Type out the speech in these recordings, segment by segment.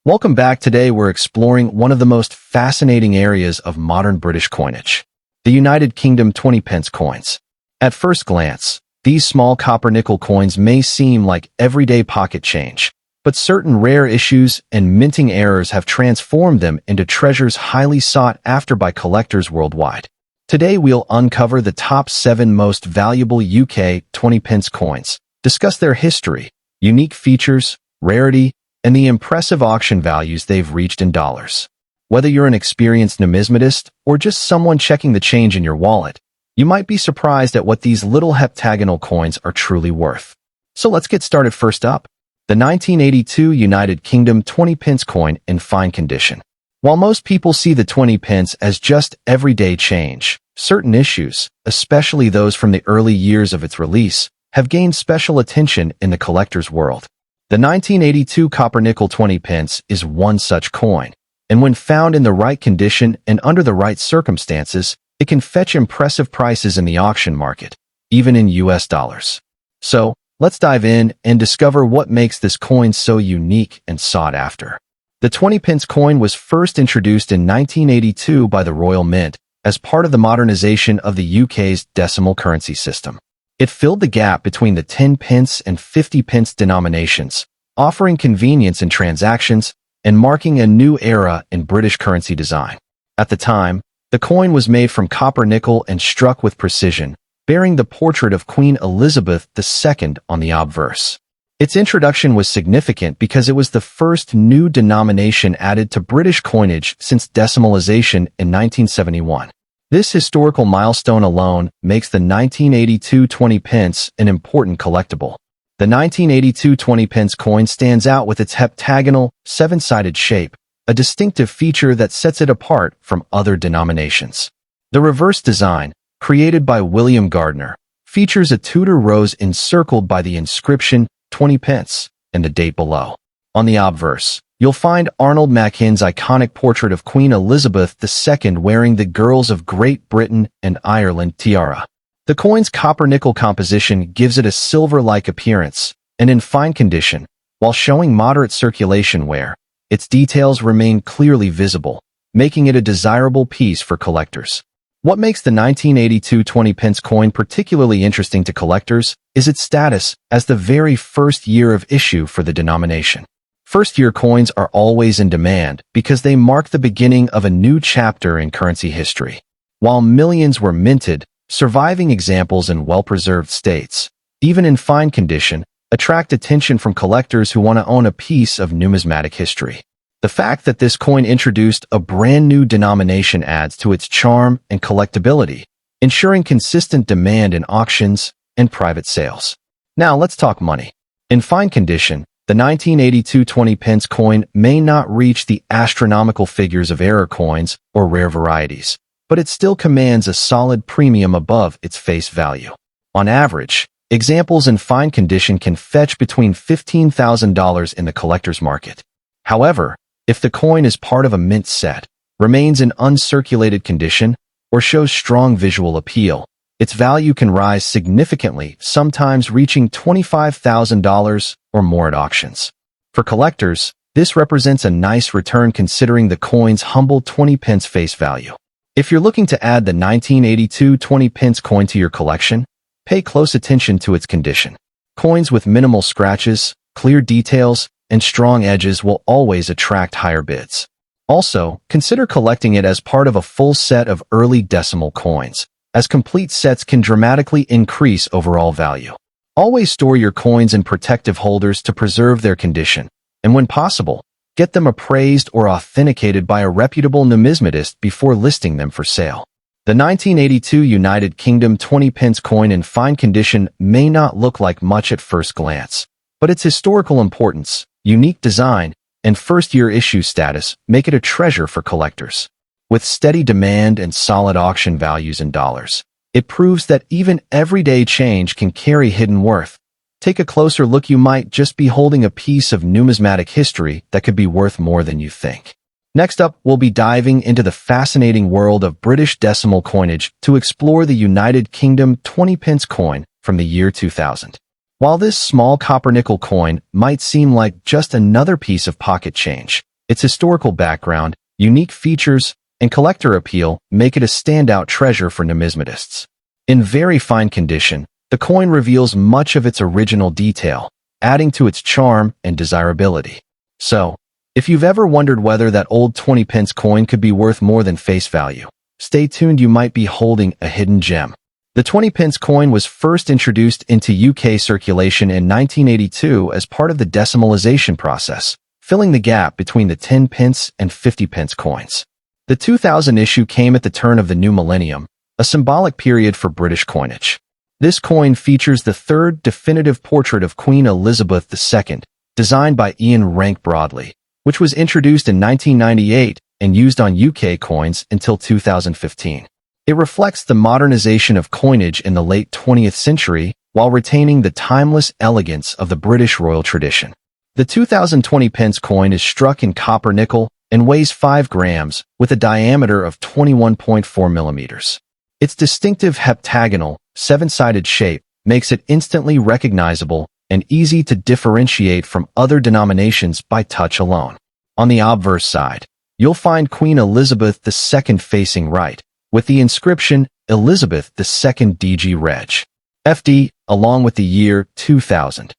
Welcome back. Today we're exploring one of the most fascinating areas of modern British coinage, the United Kingdom 20 pence coins. At first glance, these small copper-nickel coins may seem like everyday pocket change, but certain rare issues and minting errors have transformed them into treasures highly sought after by collectors worldwide. Today we'll uncover the top 7 most valuable UK 20 pence coins, discuss their history, unique features, rarity, and the impressive auction values they've reached in dollars. Whether you're an experienced numismatist or just someone checking the change in your wallet, you might be surprised at what these little heptagonal coins are truly worth. So let's get started. First up, the 1982 United Kingdom 20 pence coin in fine condition. While most people see the 20 pence as just everyday change, certain issues, especially those from the early years of its release, have gained special attention in the collector's world. The 1982 copper-nickel 20 pence is one such coin, and when found in the right condition and under the right circumstances, it can fetch impressive prices in the auction market, even in US dollars. So, let's dive in and discover what makes this coin so unique and sought after. The 20 pence coin was first introduced in 1982 by the Royal Mint as part of the modernization of the UK's decimal currency system. It filled the gap between the 10 pence and 50 pence denominations, offering convenience in transactions and marking a new era in British currency design. At the time, the coin was made from copper nickel and struck with precision, bearing the portrait of Queen Elizabeth II on the obverse. Its introduction was significant because it was the first new denomination added to British coinage since decimalization in 1971. This historical milestone alone makes the 1982 20 pence an important collectible. The 1982 20 pence coin stands out with its heptagonal, 7-sided shape, a distinctive feature that sets it apart from other denominations. The reverse design, created by William Gardner, features a Tudor rose encircled by the inscription 20 pence and the date below. On the obverse, you'll find Arnold Machin's iconic portrait of Queen Elizabeth II wearing the Girls of Great Britain and Ireland tiara. The coin's copper-nickel composition gives it a silver-like appearance, and in fine condition, while showing moderate circulation wear, its details remain clearly visible, making it a desirable piece for collectors. What makes the 1982 20 pence coin particularly interesting to collectors is its status as the very first year of issue for the denomination. First-year coins are always in demand because they mark the beginning of a new chapter in currency history. While millions were minted, surviving examples in well-preserved states, even in fine condition, attract attention from collectors who want to own a piece of numismatic history. The fact that this coin introduced a brand new denomination adds to its charm and collectability, ensuring consistent demand in auctions and private sales. Now let's talk money. In fine condition, the 1982 20 pence coin may not reach the astronomical figures of error coins or rare varieties, but it still commands a solid premium above its face value. On average, examples in fine condition can fetch between $15,000 in the collector's market. However, if the coin is part of a mint set, remains in uncirculated condition, or shows strong visual appeal, its value can rise significantly, sometimes reaching $25,000 or more at auctions. For collectors, this represents a nice return considering the coin's humble 20 pence face value. If you're looking to add the 1982 20 pence coin to your collection, pay close attention to its condition. Coins with minimal scratches, clear details, and strong edges will always attract higher bids. Also, consider collecting it as part of a full set of early decimal coins, as complete sets can dramatically increase overall value. Always store your coins in protective holders to preserve their condition, and when possible, get them appraised or authenticated by a reputable numismatist before listing them for sale. The 1982 United Kingdom 20 pence coin in fine condition may not look like much at first glance, but its historical importance, unique design, and first-year issue status make it a treasure for collectors. With steady demand and solid auction values in dollars, it proves that even everyday change can carry hidden worth. Take a closer look. You might just be holding a piece of numismatic history that could be worth more than you think. Next up, we'll be diving into the fascinating world of British decimal coinage to explore the United Kingdom 20 pence coin from the year 2000. While this small copper-nickel coin might seem like just another piece of pocket change, Its historical background, unique features, and collector appeal make it a standout treasure for numismatists. In very fine condition, the coin reveals much of its original detail, adding to its charm and desirability. So, if you've ever wondered whether that old 20 pence coin could be worth more than face value, stay tuned, you might be holding a hidden gem. The 20 pence coin was first introduced into UK circulation in 1982 as part of the decimalization process, filling the gap between the 10 pence and 50 pence coins. The 2000 issue came at the turn of the new millennium, a symbolic period for British coinage. This coin features the third definitive portrait of Queen Elizabeth II, designed by Ian Rank Broadley, which was introduced in 1998 and used on UK coins until 2015. It reflects the modernization of coinage in the late 20th century while retaining the timeless elegance of the British royal tradition. The 2020 pence coin is struck in copper nickel and weighs 5 grams with a diameter of 21.4 millimeters. Its distinctive heptagonal, 7-sided shape makes it instantly recognizable and easy to differentiate from other denominations by touch alone. On the obverse side, you'll find Queen Elizabeth II facing right, with the inscription Elizabeth II DG Reg. FD, along with the year 2000.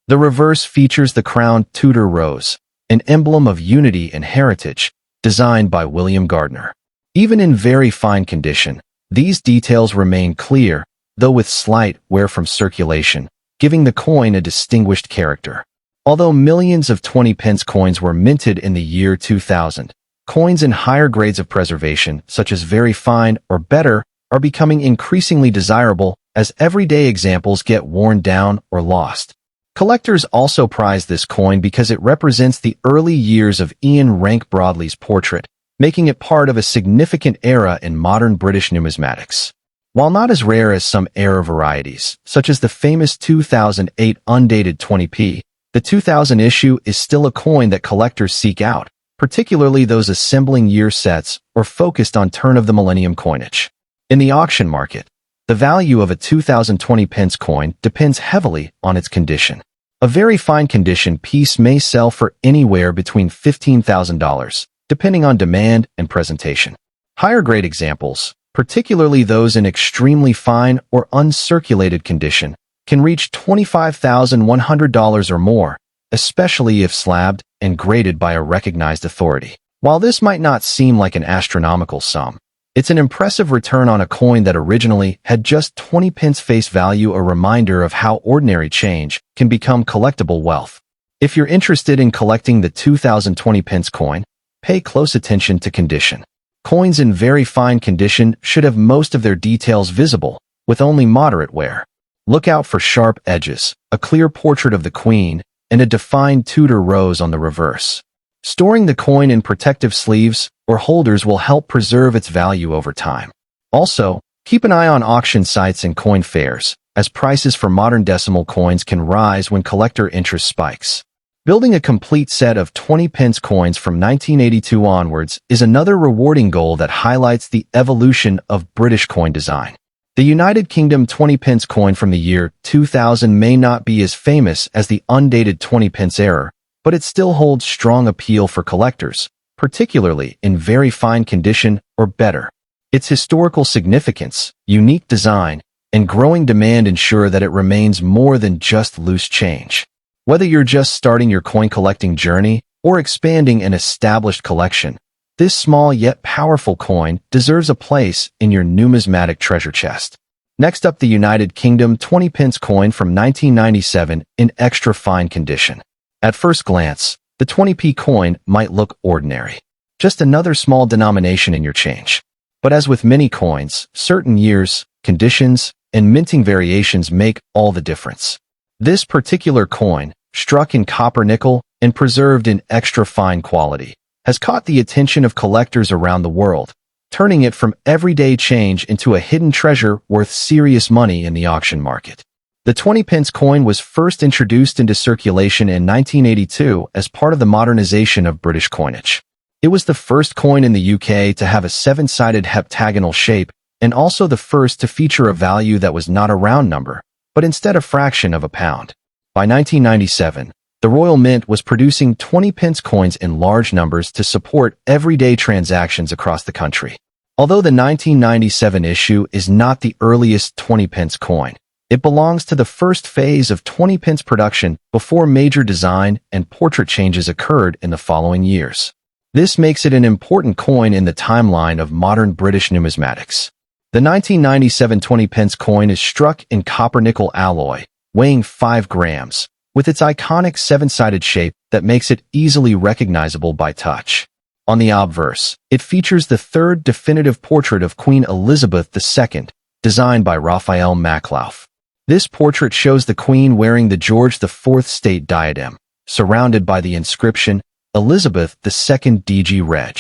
The reverse features the crowned Tudor rose, an emblem of unity and heritage, designed by William Gardner. Even in very fine condition, these details remain clear, though with slight wear from circulation, giving the coin a distinguished character. Although millions of 20 pence coins were minted in the year 2000, coins in higher grades of preservation, such as very fine or better, are becoming increasingly desirable as everyday examples get worn down or lost. Collectors also prize this coin because it represents the early years of Ian Rank Broadley's portrait, making it part of a significant era in modern British numismatics. While not as rare as some era varieties, such as the famous 2008 undated 20p, the 2000 issue is still a coin that collectors seek out, particularly those assembling year sets or focused on turn-of-the-millennium coinage. In the auction market, the value of a 2020 pence coin depends heavily on its condition. A very fine condition piece may sell for anywhere between $15,000, depending on demand and presentation. Higher grade examples, particularly those in extremely fine or uncirculated condition, can reach $25,100 or more, especially if slabbed and graded by a recognized authority. While this might not seem like an astronomical sum, it's an impressive return on a coin that originally had just 20 pence face value, a reminder of how ordinary change can become collectible wealth. If you're interested in collecting the 2020 pence coin, pay close attention to condition. Coins in very fine condition should have most of their details visible, with only moderate wear. Look out for sharp edges, a clear portrait of the Queen, and a defined Tudor rose on the reverse. Storing the coin in protective sleeves or holders will help preserve its value over time. Also, keep an eye on auction sites and coin fairs, as prices for modern decimal coins can rise when collector interest spikes. Building a complete set of 20 pence coins from 1982 onwards is another rewarding goal that highlights the evolution of British coin design. The United Kingdom 20 pence coin from the year 2000 may not be as famous as the undated 20 pence era, but it still holds strong appeal for collectors, particularly in very fine condition or better. Its historical significance, unique design, and growing demand ensure that it remains more than just loose change. Whether you're just starting your coin collecting journey or expanding an established collection, this small yet powerful coin deserves a place in your numismatic treasure chest. Next up, the United Kingdom 20 pence coin from 1997 in extra fine condition. At first glance, the 20p coin might look ordinary, just another small denomination in your change. But as with many coins, certain years, conditions, and minting variations make all the difference. This particular coin, struck in copper nickel and preserved in extra fine quality, has caught the attention of collectors around the world, turning it from everyday change into a hidden treasure worth serious money in the auction market. The 20 pence coin was first introduced into circulation in 1982 as part of the modernization of British coinage. It was the first coin in the UK to have a 7-sided heptagonal shape and also the first to feature a value that was not a round number, but instead a fraction of a pound. By 1997, The Royal Mint was producing 20-pence coins in large numbers to support everyday transactions across the country. Although the 1997 issue is not the earliest 20-pence coin, it belongs to the first phase of 20-pence production before major design and portrait changes occurred in the following years. This makes it an important coin in the timeline of modern British numismatics. The 1997 20-pence coin is struck in copper-nickel alloy, weighing 5 grams, with its iconic 7-sided shape that makes it easily recognizable by touch. On the obverse, it features the third definitive portrait of Queen Elizabeth II, designed by Raphael Maclauff. This portrait shows the Queen wearing the George IV state diadem, surrounded by the inscription Elizabeth II DG Reg.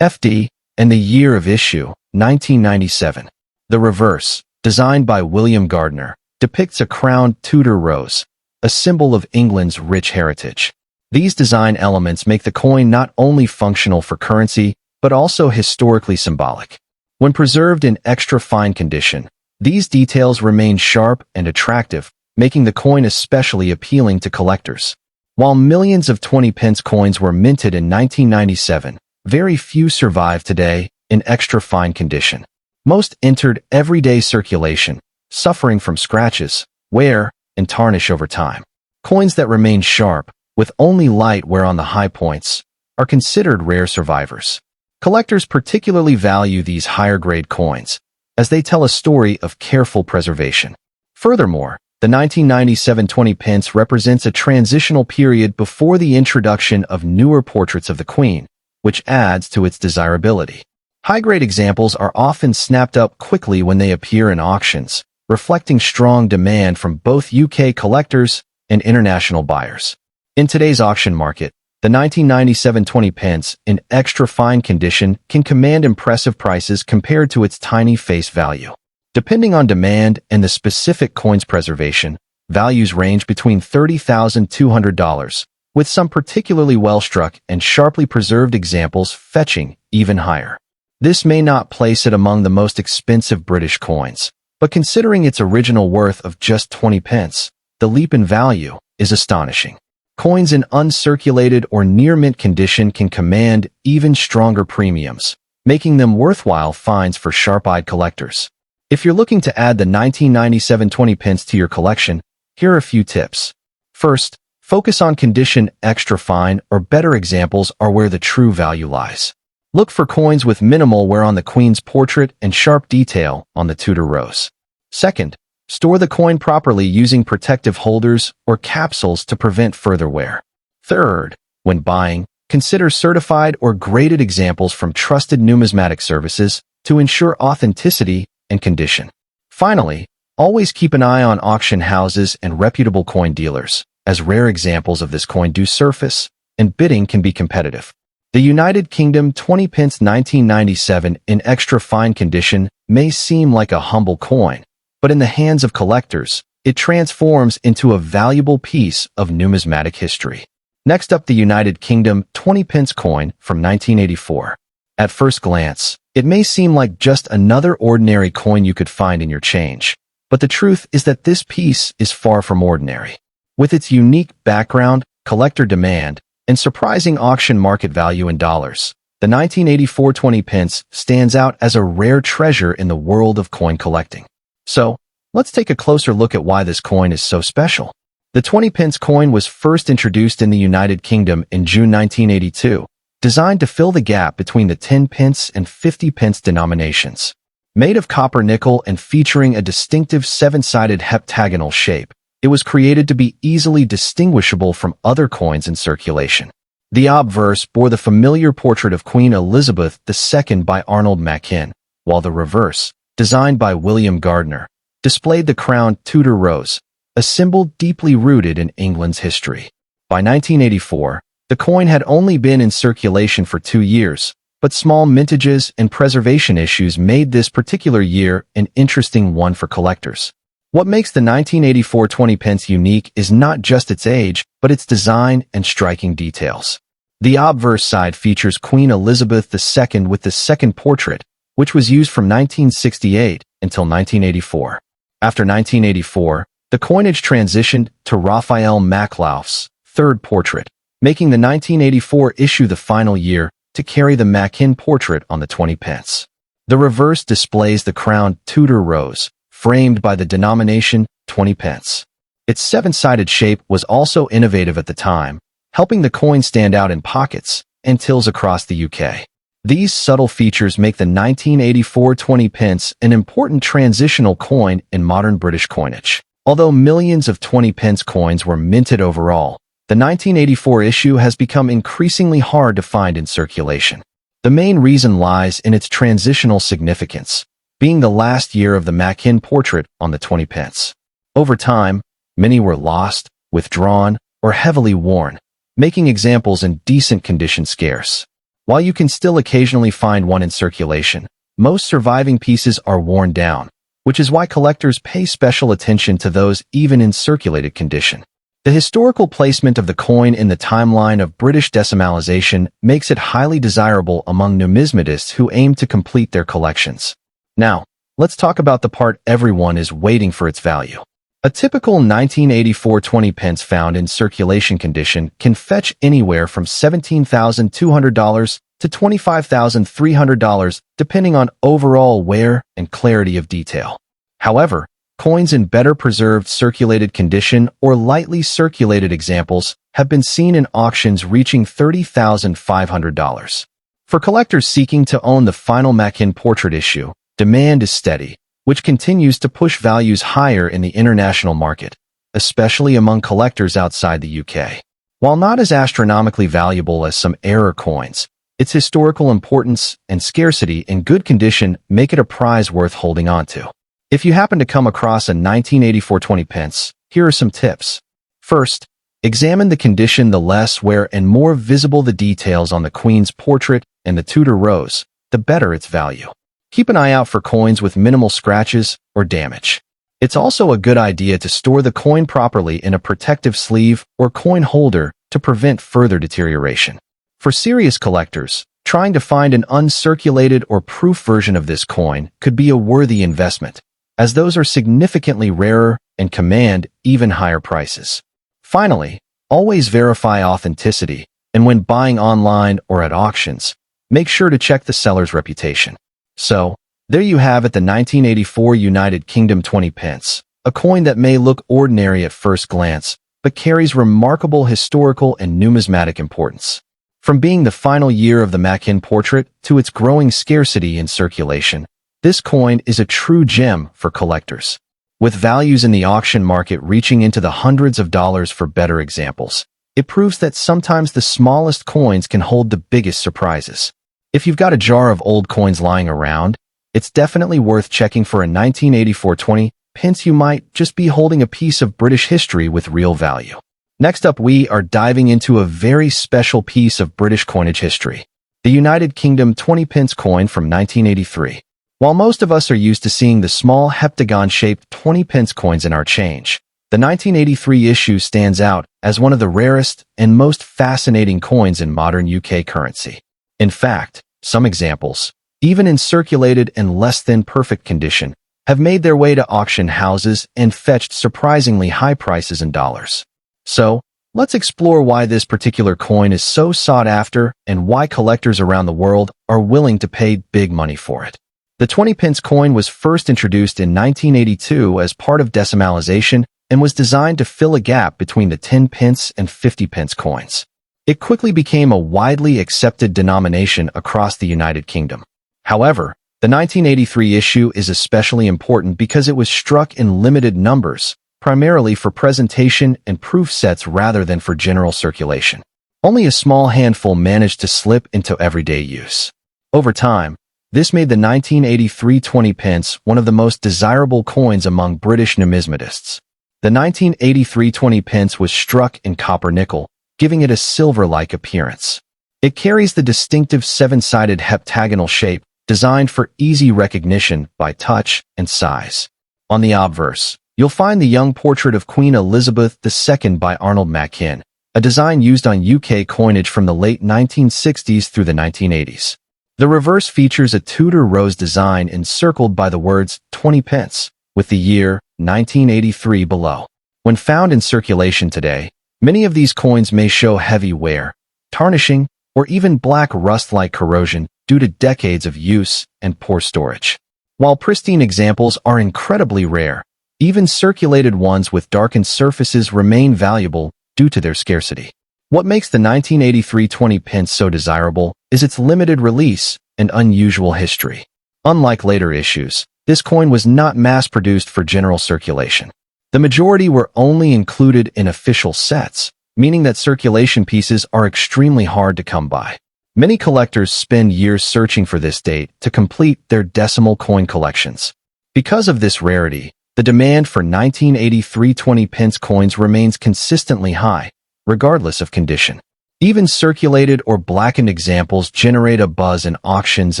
FD, and the year of issue, 1997. The reverse, designed by William Gardner, depicts a crowned Tudor rose, a symbol of England's rich heritage. These design elements make the coin not only functional for currency, but also historically symbolic. When preserved in extra fine condition, these details remain sharp and attractive, making the coin especially appealing to collectors. While millions of 20-pence coins were minted in 1997, very few survive today in extra fine condition. Most entered everyday circulation, suffering from scratches, wear, and tarnish over time. Coins that remain sharp, with only light wear on the high points, are considered rare survivors. Collectors particularly value these higher-grade coins, as they tell a story of careful preservation. Furthermore, the 1997 20-pence represents a transitional period before the introduction of newer portraits of the Queen, which adds to its desirability. High-grade examples are often snapped up quickly when they appear in auctions, reflecting strong demand from both UK collectors and international buyers. In today's auction market, the 1997 20-pence in extra fine condition can command impressive prices compared to its tiny face value. Depending on demand and the specific coin's preservation, values range between $30,200, with some particularly well-struck and sharply preserved examples fetching even higher. This may not place it among the most expensive British coins, but considering its original worth of just 20 pence, the leap in value is astonishing. Coins in uncirculated or near-mint condition can command even stronger premiums, making them worthwhile finds for sharp-eyed collectors. If you're looking to add the 1997 20-pence to your collection, here are a few tips. First, focus on condition extra fine or better examples are where the true value lies. Look for coins with minimal wear on the Queen's portrait and sharp detail on the Tudor rose. Second, store the coin properly using protective holders or capsules to prevent further wear. Third, when buying, consider certified or graded examples from trusted numismatic services to ensure authenticity and condition. Finally, always keep an eye on auction houses and reputable coin dealers, as rare examples of this coin do surface, and bidding can be competitive. The United Kingdom 20-pence 1997 in extra fine condition may seem like a humble coin, but in the hands of collectors, it transforms into a valuable piece of numismatic history. Next up, the United Kingdom 20-pence coin from 1984. At first glance, it may seem like just another ordinary coin you could find in your change, but the truth is that this piece is far from ordinary. With its unique background, collector demand, and surprising auction market value in dollars, the 1984 20-pence stands out as a rare treasure in the world of coin collecting. So, let's take a closer look at why this coin is so special. The 20-pence coin was first introduced in the United Kingdom in June 1982, designed to fill the gap between the 10-pence and 50-pence denominations. Made of copper nickel and featuring a distinctive 7-sided heptagonal shape, it was created to be easily distinguishable from other coins in circulation. The obverse bore the familiar portrait of Queen Elizabeth II by Arnold Machin, while the reverse, designed by William Gardner, displayed the crowned Tudor rose, a symbol deeply rooted in England's history. By 1984, the coin had only been in circulation for 2 years, but small mintages and preservation issues made this particular year an interesting one for collectors. What makes the 1984 20-pence unique is not just its age, but its design and striking details. The obverse side features Queen Elizabeth II with the second portrait, which was used from 1968 until 1984. After 1984, the coinage transitioned to Raphael Maclauff's third portrait, making the 1984 issue the final year to carry the Mackin portrait on the 20 pence. The reverse displays the crowned Tudor rose, framed by the denomination 20 pence. Its seven-sided shape was also innovative at the time, helping the coin stand out in pockets and tills across the UK. These subtle features make the 1984 20 pence an important transitional coin in modern British coinage. Although millions of 20 pence coins were minted overall, the 1984 issue has become increasingly hard to find in circulation. The main reason lies in its transitional significance, being the last year of the Mackin portrait on the 20 pence. Over time, many were lost, withdrawn, or heavily worn, making examples in decent condition scarce. While you can still occasionally find one in circulation, most surviving pieces are worn down, which is why collectors pay special attention to those even in circulated condition. The historical placement of the coin in the timeline of British decimalization makes it highly desirable among numismatists who aim to complete their collections. Now, let's talk about the part everyone is waiting for: its value. A typical 1984 20 pence found in circulation condition can fetch anywhere from $17,200 to $25,300 depending on overall wear and clarity of detail. However, coins in better preserved circulated condition or lightly circulated examples have been seen in auctions reaching $30,500. For collectors seeking to own the final Mackin portrait issue, demand is steady, which continues to push values higher in the international market, especially among collectors outside the UK. While not as astronomically valuable as some error coins, its historical importance and scarcity in good condition make it a prize worth holding on to. If you happen to come across a 1984 20 pence, here are some tips. First, examine the condition. The less wear and more visible the details on the Queen's portrait and the Tudor rose, the better its value. Keep an eye out for coins with minimal scratches or damage. It's also a good idea to store the coin properly in a protective sleeve or coin holder to prevent further deterioration. For serious collectors, trying to find an uncirculated or proof version of this coin could be a worthy investment, as those are significantly rarer and command even higher prices. Finally, always verify authenticity, and when buying online or at auctions, make sure to check the seller's reputation. So, there you have it, the 1984 United Kingdom 20 pence, a coin that may look ordinary at first glance, but carries remarkable historical and numismatic importance. From being the final year of the Mackin portrait to its growing scarcity in circulation, this coin is a true gem for collectors. With values in the auction market reaching into the hundreds of dollars for better examples, it proves that sometimes the smallest coins can hold the biggest surprises. If you've got a jar of old coins lying around, it's definitely worth checking for a 1984 20 pence. You might just be holding a piece of British history with real value. Next up, we are diving into a very special piece of British coinage history, the United Kingdom 20 pence coin from 1983. While most of us are used to seeing the small heptagon-shaped 20 pence coins in our change, the 1983 issue stands out as one of the rarest and most fascinating coins in modern UK currency. In fact, some examples, even in circulated and less than perfect condition, have made their way to auction houses and fetched surprisingly high prices in dollars. So, let's explore why this particular coin is so sought after and why collectors around the world are willing to pay big money for it. The 20 pence coin was first introduced in 1982 as part of decimalization and was designed to fill a gap between the 10 pence and 50 pence coins. It quickly became a widely accepted denomination across the United Kingdom. However, the 1983 issue is especially important because it was struck in limited numbers, primarily for presentation and proof sets rather than for general circulation. Only a small handful managed to slip into everyday use. Over time, this made the 1983 20 pence one of the most desirable coins among British numismatists. The 1983 20 pence was struck in copper nickel, giving it a silver-like appearance. It carries the distinctive seven-sided heptagonal shape, designed for easy recognition by touch and size. On the obverse, you'll find the young portrait of Queen Elizabeth II by Arnold Mackin, a design used on UK coinage from the late 1960s through the 1980s. The reverse features a Tudor rose design encircled by the words 20 pence, with the year 1983 below. When found in circulation today, Many of these coins may show heavy wear, tarnishing, or even black rust-like corrosion due to decades of use and poor storage. While pristine examples are incredibly rare, even circulated ones with darkened surfaces remain valuable due to their scarcity. What makes the 1983 20 pence so desirable is its limited release and unusual history. Unlike later issues, this coin was not mass-produced for general circulation. The majority were only included in official sets, meaning that circulation pieces are extremely hard to come by. Many collectors spend years searching for this date to complete their decimal coin collections. Because of this rarity, the demand for 1983 20 pence coins remains consistently high, regardless of condition. Even circulated or blackened examples generate a buzz in auctions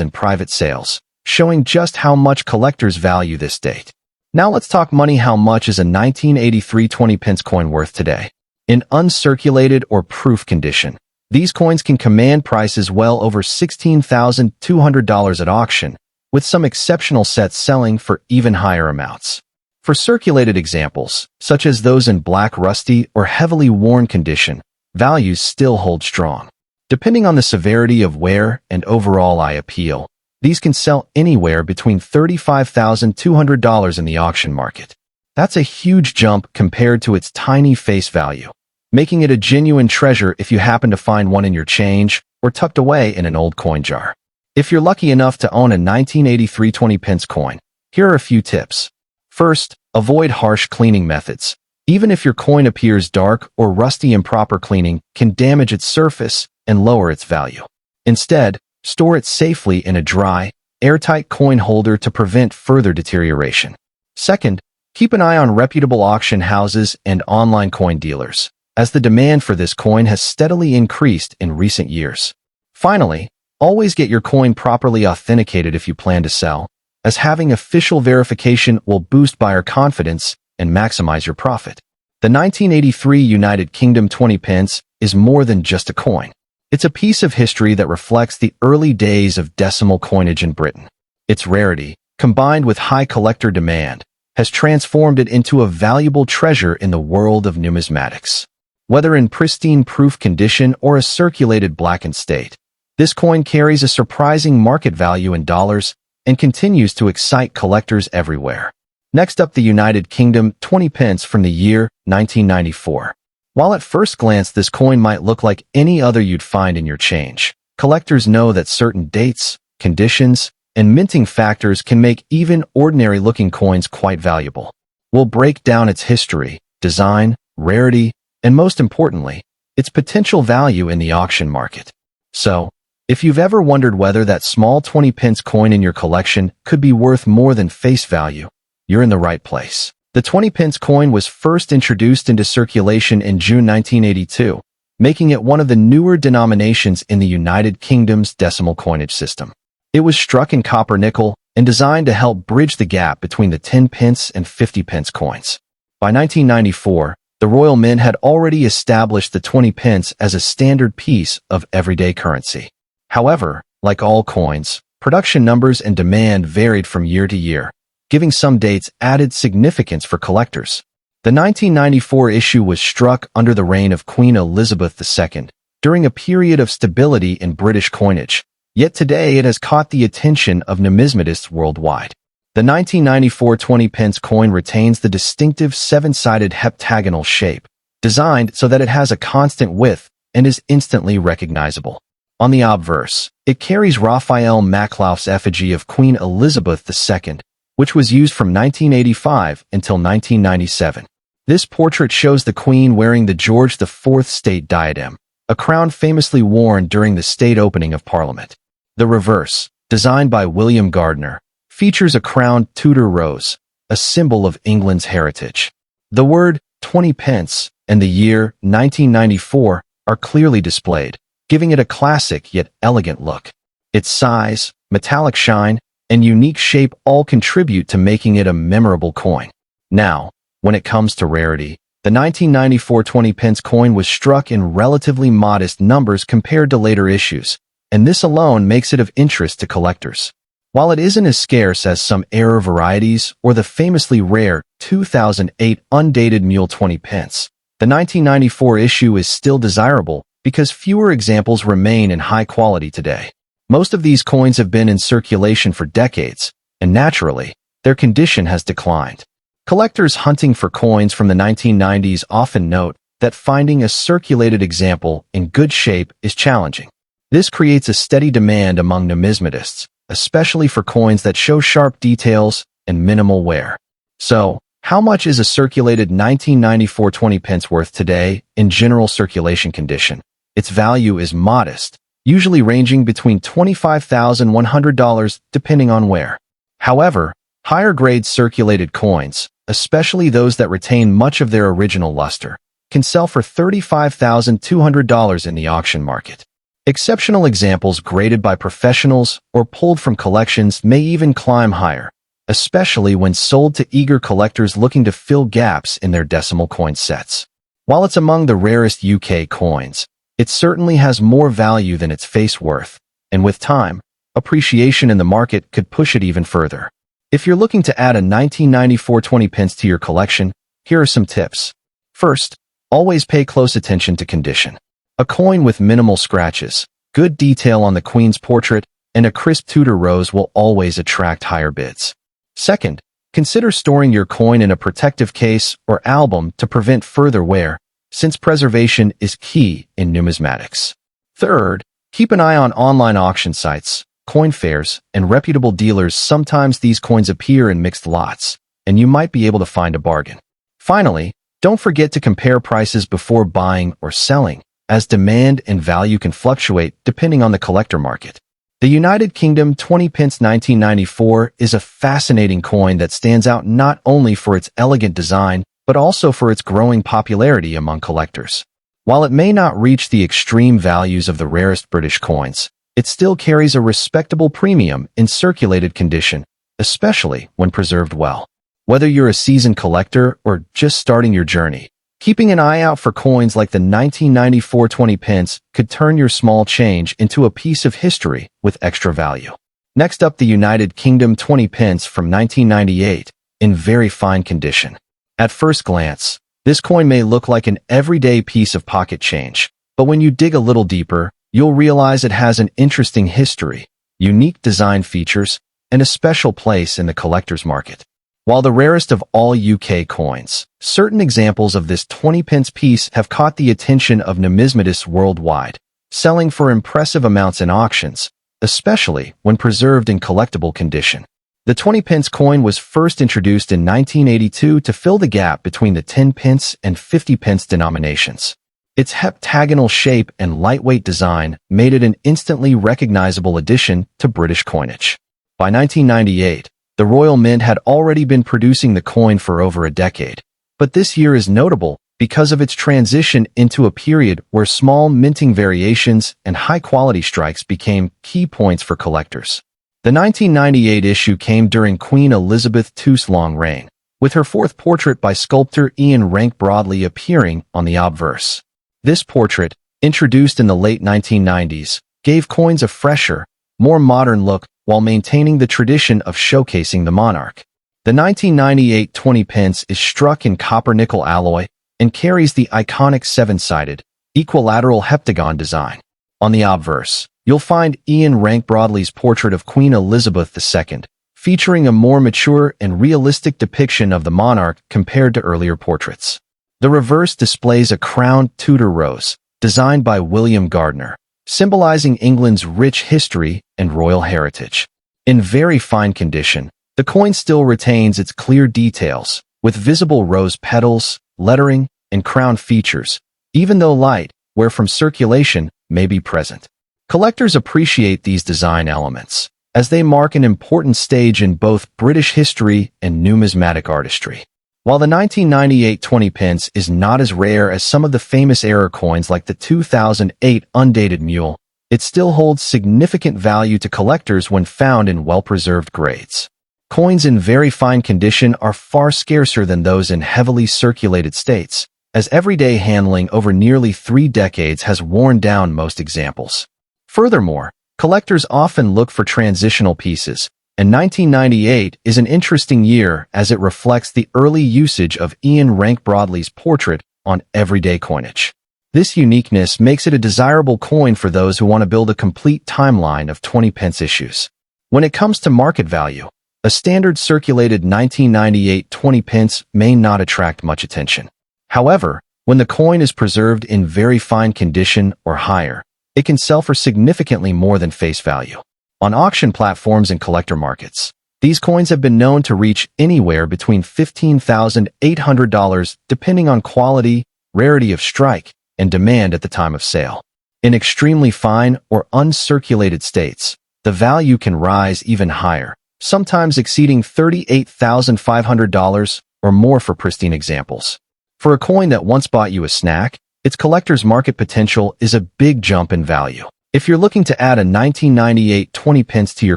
and private sales, showing just how much collectors value this date. Now let's talk money. How much is a 1983 20 pence coin worth today? In uncirculated or proof condition, these coins can command prices well over $16,200 at auction, with some exceptional sets selling for even higher amounts. For circulated examples, such as those in black rusty or heavily worn condition, values still hold strong. Depending on the severity of wear and overall eye appeal, these can sell anywhere between $35,200 in the auction market. That's a huge jump compared to its tiny face value, making it a genuine treasure if you happen to find one in your change or tucked away in an old coin jar. If you're lucky enough to own a 1983 20 pence coin, here are a few tips. First, avoid harsh cleaning methods. Even if your coin appears dark or rusty, improper cleaning can damage its surface and lower its value. Instead, store it safely in a dry, airtight coin holder to prevent further deterioration. Second, keep an eye on reputable auction houses and online coin dealers, as the demand for this coin has steadily increased in recent years. Finally, always get your coin properly authenticated if you plan to sell, as having official verification will boost buyer confidence and maximize your profit. The 1983 United Kingdom 20 pence is more than just a coin. It's a piece of history that reflects the early days of decimal coinage in Britain. Its rarity, combined with high collector demand, has transformed it into a valuable treasure in the world of numismatics. Whether in pristine proof condition or a circulated blackened state, this coin carries a surprising market value in dollars and continues to excite collectors everywhere. Next up, the United Kingdom 20 pence from the year 1994. While at first glance this coin might look like any other you'd find in your change, collectors know that certain dates, conditions, and minting factors can make even ordinary-looking coins quite valuable. We'll break down its history, design, rarity, and most importantly, its potential value in the auction market. So, if you've ever wondered whether that small 20 pence coin in your collection could be worth more than face value, you're in the right place. The 20 pence coin was first introduced into circulation in June 1982, making it one of the newer denominations in the United Kingdom's decimal coinage system. It was struck in copper nickel and designed to help bridge the gap between the 10 pence and 50 pence coins. By 1994, the Royal Mint had already established the 20 pence as a standard piece of everyday currency. However, like all coins, production numbers and demand varied from year to year, giving some dates added significance for collectors. The 1994 issue was struck under the reign of Queen Elizabeth II, during a period of stability in British coinage, yet today it has caught the attention of numismatists worldwide. The 1994 20 pence coin retains the distinctive seven-sided heptagonal shape, designed so that it has a constant width and is instantly recognizable. On the obverse, it carries Raphael Maklauf's effigy of Queen Elizabeth II, which was used from 1985 until 1997. This portrait shows the Queen wearing the George IV state diadem, a crown famously worn during the state opening of Parliament. The reverse, designed by William Gardner, features a crowned Tudor rose, a symbol of England's heritage. The word 20 pence and the year 1994 are clearly displayed, giving it a classic yet elegant look. Its size, metallic shine, and unique shape all contribute to making it a memorable coin. Now, when it comes to rarity, the 1994 20 pence coin was struck in relatively modest numbers compared to later issues, and this alone makes it of interest to collectors. While it isn't as scarce as some error varieties or the famously rare 2008 undated mule 20 pence, The 1994 issue is still desirable because fewer examples remain in high quality today. Most of these coins have been in circulation for decades, and naturally, their condition has declined. Collectors hunting for coins from the 1990s often note that finding a circulated example in good shape is challenging. This creates a steady demand among numismatists, especially for coins that show sharp details and minimal wear. So, how much is a circulated 1994 20 pence worth today in general circulation condition? Its value is modest, usually ranging between $25,100 depending on wear. However, higher-grade circulated coins, especially those that retain much of their original luster, can sell for $35,200 in the auction market. Exceptional examples graded by professionals or pulled from collections may even climb higher, especially when sold to eager collectors looking to fill gaps in their decimal coin sets. While it's among the rarest UK coins, it certainly has more value than its face worth, and with time, appreciation in the market could push it even further. If you're looking to add a 1994 20 pence to your collection, here are some tips. First, always pay close attention to condition. A coin with minimal scratches, good detail on the Queen's portrait, and a crisp Tudor rose will always attract higher bids. Second, consider storing your coin in a protective case or album to prevent further wear, since preservation is key in numismatics. Third, keep an eye on online auction sites, coin fairs, and reputable dealers. Sometimes these coins appear in mixed lots, and you might be able to find a bargain. Finally, don't forget to compare prices before buying or selling, as demand and value can fluctuate depending on the collector market. The United Kingdom 20 pence 1994 is a fascinating coin that stands out not only for its elegant design, but also for its growing popularity among collectors. While it may not reach the extreme values of the rarest British coins, it still carries a respectable premium in circulated condition, especially when preserved well. Whether you're a seasoned collector or just starting your journey, keeping an eye out for coins like the 1994 20 pence could turn your small change into a piece of history with extra value. Next up, the United Kingdom 20 pence from 1998, in very fine condition. At first glance, this coin may look like an everyday piece of pocket change, but when you dig a little deeper, you'll realize it has an interesting history, unique design features, and a special place in the collector's market. While the rarest of all UK coins, certain examples of this 20 pence piece have caught the attention of numismatists worldwide, selling for impressive amounts in auctions, especially when preserved in collectible condition. The 20 pence coin was first introduced in 1982 to fill the gap between the 10 pence and 50 pence denominations. Its heptagonal shape and lightweight design made it an instantly recognizable addition to British coinage. By 1998, the Royal Mint had already been producing the coin for over a decade, but this year is notable because of its transition into a period where small minting variations and high-quality strikes became key points for collectors. The 1998 issue came during Queen Elizabeth II's long reign, with her fourth portrait by sculptor Ian Rank Broadley appearing on the obverse. This portrait, introduced in the late 1990s, gave coins a fresher, more modern look while maintaining the tradition of showcasing the monarch. The 1998 20 pence is struck in copper-nickel alloy and carries the iconic seven-sided, equilateral heptagon design. On the obverse, you'll find Ian Rank Broadley's portrait of Queen Elizabeth II, featuring a more mature and realistic depiction of the monarch compared to earlier portraits. The reverse displays a crowned Tudor rose, designed by William Gardner, symbolizing England's rich history and royal heritage. In very fine condition, the coin still retains its clear details, with visible rose petals, lettering, and crown features, even though light, wear from circulation, may be present. Collectors appreciate these design elements, as they mark an important stage in both British history and numismatic artistry. While the 1998 20 pence is not as rare as some of the famous era coins like the 2008 undated mule, it still holds significant value to collectors when found in well-preserved grades. Coins in very fine condition are far scarcer than those in heavily circulated states, as everyday handling over nearly 3 decades has worn down most examples. Furthermore, collectors often look for transitional pieces, and 1998 is an interesting year as it reflects the early usage of Ian Rank Broadley's portrait on everyday coinage. This uniqueness makes it a desirable coin for those who want to build a complete timeline of 20 pence issues. When it comes to market value, a standard circulated 1998 20 pence may not attract much attention. However, when the coin is preserved in very fine condition or higher, it can sell for significantly more than face value. On auction platforms and collector markets, these coins have been known to reach anywhere between $15,800 depending on quality, rarity of strike, and demand at the time of sale. In extremely fine or uncirculated states, the value can rise even higher, sometimes exceeding $38,500 or more for pristine examples. For a coin that once bought you a snack, its collector's market potential is a big jump in value. If you're looking to add a 1998 20 pence to your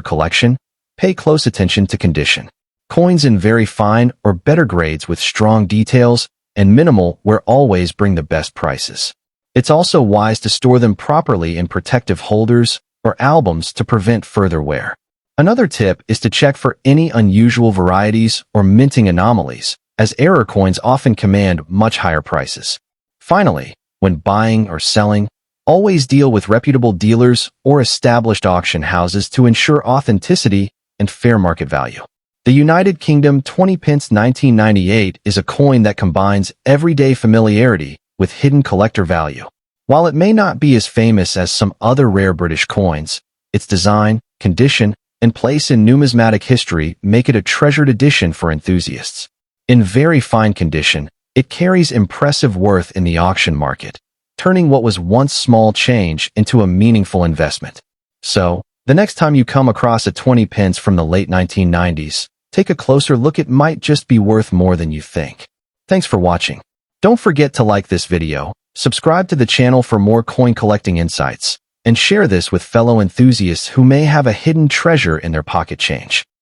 collection, pay close attention to condition. Coins in very fine or better grades with strong details and minimal wear always bring the best prices. It's also wise to store them properly in protective holders or albums to prevent further wear. Another tip is to check for any unusual varieties or minting anomalies, as error coins often command much higher prices. Finally, when buying or selling, always deal with reputable dealers or established auction houses to ensure authenticity and fair market value. The United Kingdom 20 pence 1998 is a coin that combines everyday familiarity with hidden collector value. While it may not be as famous as some other rare British coins, its design, condition, and place in numismatic history make it a treasured addition for enthusiasts. In very fine condition, it carries impressive worth in the auction market, turning what was once small change into a meaningful investment. So, the next time you come across a 20 pence from the late 1990s, take a closer look. It might just be worth more than you think. Thanks for watching. Don't forget to like this video, subscribe to the channel for more coin collecting insights, and share this with fellow enthusiasts who may have a hidden treasure in their pocket change.